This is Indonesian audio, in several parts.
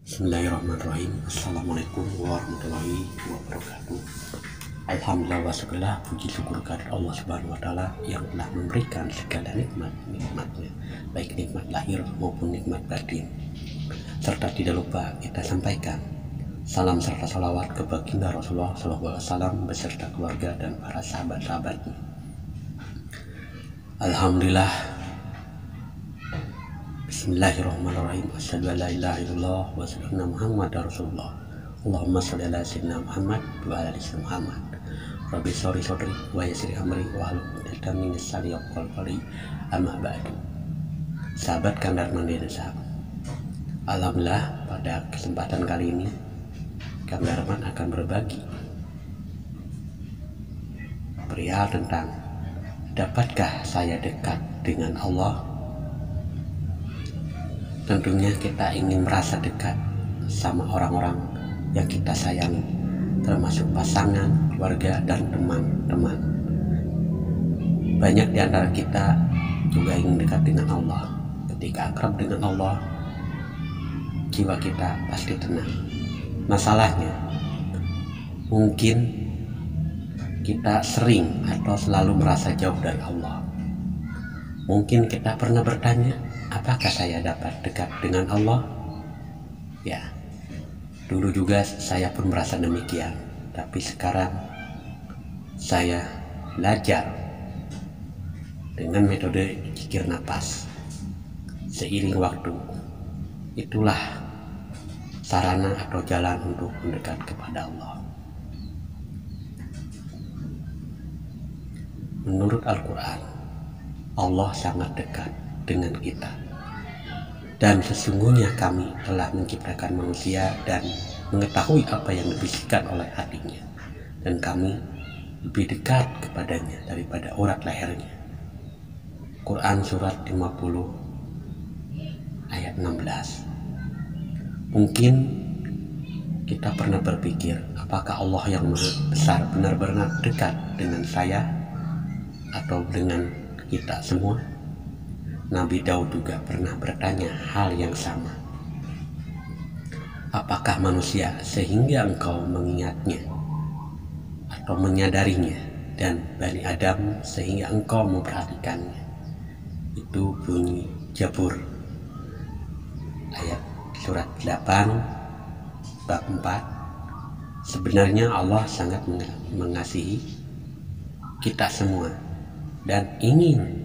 Bismillahirrahmanirrahim. Assalamualaikum warahmatullahi wabarakatuh. Alhamdulillah wa syukurlah, puji syukur kepada Allah Subhanahu wa Ta'ala yang telah memberikan segala nikmat-nikmatnya, baik nikmat lahir maupun nikmat batin. Serta tidak lupa kita sampaikan salam serta salawat ke baginda Rasulullah SAW beserta keluarga dan para sahabat-sahabatnya. Alhamdulillah. Bismillahirrahmanirrahim. Asyhadu an la ilaha illallah wa asyhadu anna Muhammadar Rasulullah. Allahumma shalli ala sayyidina Muhammad wa ala ali sayyidina Muhammad. Rabbi shrah sadri wa yassir amri wa hlul 'uqdatam min lisani yafqahu qawli. Amma ba'du. Sahabat Kandar Mandi Desa. Alhamdulillah, pada kesempatan kali ini Kang Darman akan berbagi perihal tentang dapatkah saya dekat dengan Allah. Tentunya kita ingin merasa dekat sama orang-orang yang kita sayangi, termasuk pasangan, keluarga, dan teman-teman. Banyak di antara kita juga ingin dekat dengan Allah. Ketika akrab dengan Allah, jiwa kita pasti tenang. Masalahnya, mungkin kita sering atau selalu merasa jauh dari Allah. Mungkin kita pernah bertanya, apakah saya dapat dekat dengan Allah? Ya, dulu juga saya pun merasa demikian. Tapi sekarang saya belajar dengan metode zikir napas. Seiring waktu, itulah sarana atau jalan untuk mendekat kepada Allah. Menurut Al-Quran, Allah sangat dekat dengan kita. Dan sesungguhnya kami telah menciptakan manusia dan mengetahui apa yang dibisikkan oleh hatinya. Dan kami lebih dekat kepadanya daripada urat lehernya. Quran surat 50 ayat 16. Mungkin kita pernah berpikir, apakah Allah yang Maha Besar benar-benar dekat dengan saya atau dengan kita semua? Nabi Daud juga pernah bertanya hal yang sama. Apakah manusia sehingga engkau mengingatnya atau menyadarinya, dan Bani Adam sehingga engkau memperhatikannya? Itu bunyi Jabur ayat surat 8 bab 4. Sebenarnya Allah sangat mengasihi kita semua dan ingin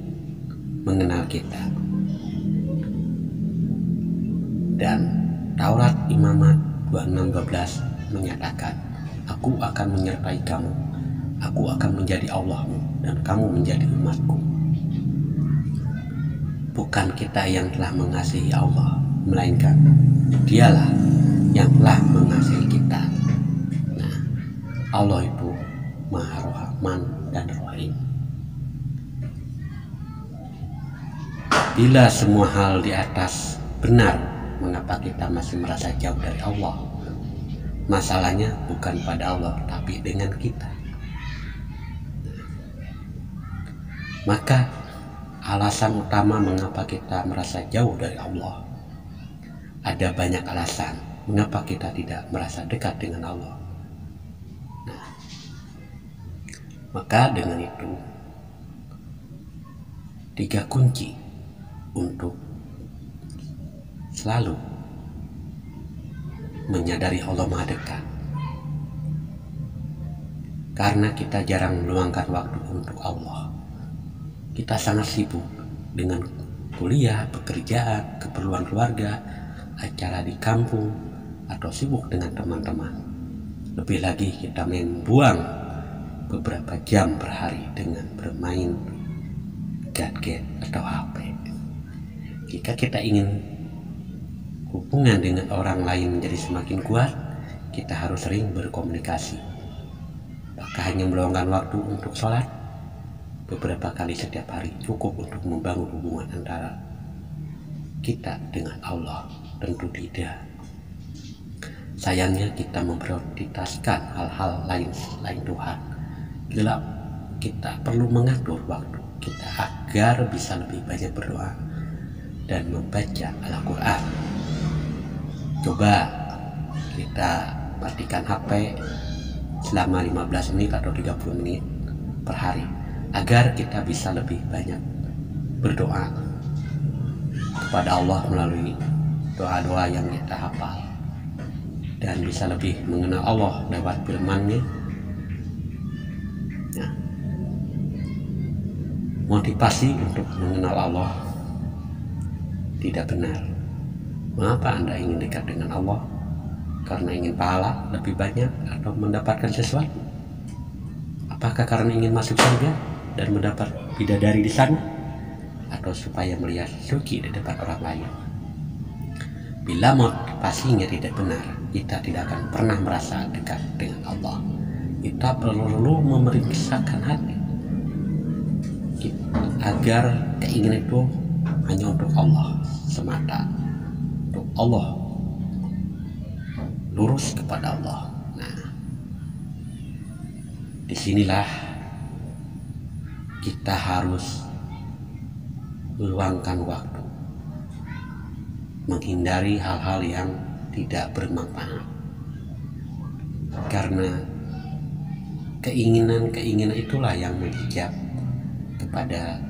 mengenal kita. Dan Taurat Imamat 26:12 menyatakan, aku akan menyertai kamu, aku akan menjadi Allahmu dan kamu menjadi umatku. Bukan kita yang telah mengasihi Allah, melainkan Dialah yang telah mengasihi kita. Nah, Allah itu Maha Rahman dan Rahim. Bila semua hal di atas benar, mengapa kita masih merasa jauh dari Allah? Masalahnya bukan pada Allah, tapi dengan kita. Maka alasan utama mengapa kita merasa jauh dari Allah, ada banyak alasan mengapa kita tidak merasa dekat dengan Allah. Nah, maka dengan itu 3 kunci untuk selalu menyadari Allah Maha Dekat. Karena kita jarang meluangkan waktu untuk Allah. Kita sangat sibuk dengan kuliah, pekerjaan, keperluan keluarga, acara di kampung, atau sibuk dengan teman-teman. Lebih lagi kita membuang beberapa jam per hari dengan bermain gadget atau HP. Jika kita ingin hubungan dengan orang lain menjadi semakin kuat, kita harus sering berkomunikasi. Apakah hanya meluangkan waktu untuk sholat? Beberapa kali setiap hari cukup untuk membangun hubungan antara kita dengan Allah? Tentu tidak. Sayangnya kita memprioritaskan hal-hal lain selain Tuhan. Bila kita perlu mengatur waktu kita agar bisa lebih banyak berdoa, dan membaca Al-Quran. Coba kita matikan HP selama 15 menit atau 30 menit per hari, agar kita bisa lebih banyak berdoa kepada Allah melalui doa-doa yang kita hafal, dan bisa lebih mengenal Allah lewat firman-Nya. Nah, motivasi untuk mengenal Allah tidak benar. Mengapa Anda ingin dekat dengan Allah? Karena ingin pahala lebih banyak atau mendapatkan sesuatu? Apakah karena ingin masuk surga dan mendapat bidadari di sana? Atau supaya melihat suci di depan orang lain? Bila motivasinya tidak benar, kita tidak akan pernah merasa dekat dengan Allah. Kita perlu memeriksakan hati agar keinginan itu hanya untuk Allah semata, untuk Allah, lurus kepada Allah. Nah, disinilah kita harus meluangkan waktu, menghindari hal-hal yang tidak bermanfaat, karena keinginan itulah yang menghijab kepada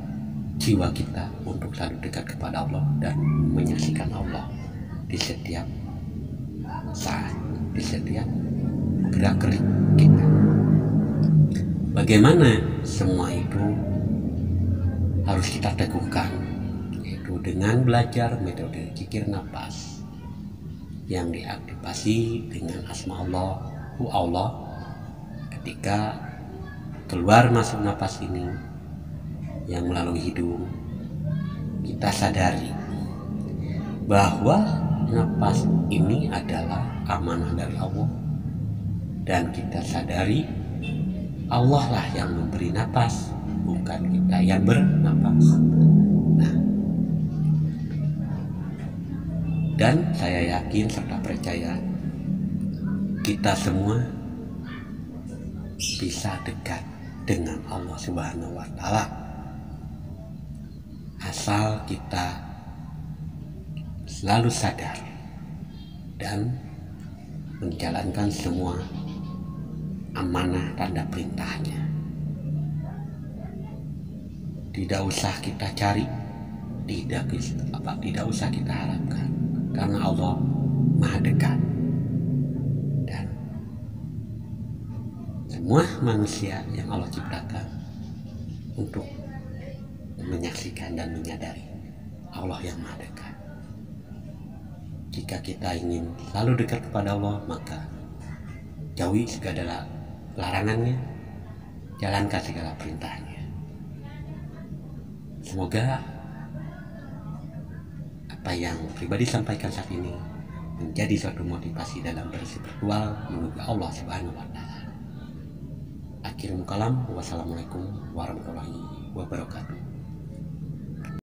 jiwa kita untuk selalu dekat kepada Allah dan menyaksikan Allah di setiap saat, di setiap gerak-gerik kita. Bagaimana semua itu harus kita teguhkan, yaitu dengan belajar metode zikir nafas yang diaktifasi dengan asma Allah. Ketika keluar masuk nafas ini yang melalui hidung, kita sadari bahwa nafas ini adalah amanah dari Allah, dan kita sadari Allah lah yang memberi nafas, bukan kita yang bernafas. Nah, dan saya yakin serta percaya kita semua bisa dekat dengan Allah Subhanahu wa Ta'ala, asal kita selalu sadar dan menjalankan semua amanah tanda perintahnya. Tidak usah kita cari, tidak usah kita harapkan, karena Allah Maha dekat. Dan semua manusia yang Allah ciptakan untuk menyaksikan dan menyadari Allah yang Maha dekat. Jika kita ingin selalu dekat kepada Allah, maka jauhi segala larangannya, jalankan segala perintahnya. Semoga apa yang pribadi sampaikan saat ini menjadi suatu motivasi dalam berspiritual menuju Allah Subhanahu wa Ta'ala. Akhirul kalam, wassalamualaikum warahmatullahi wabarakatuh.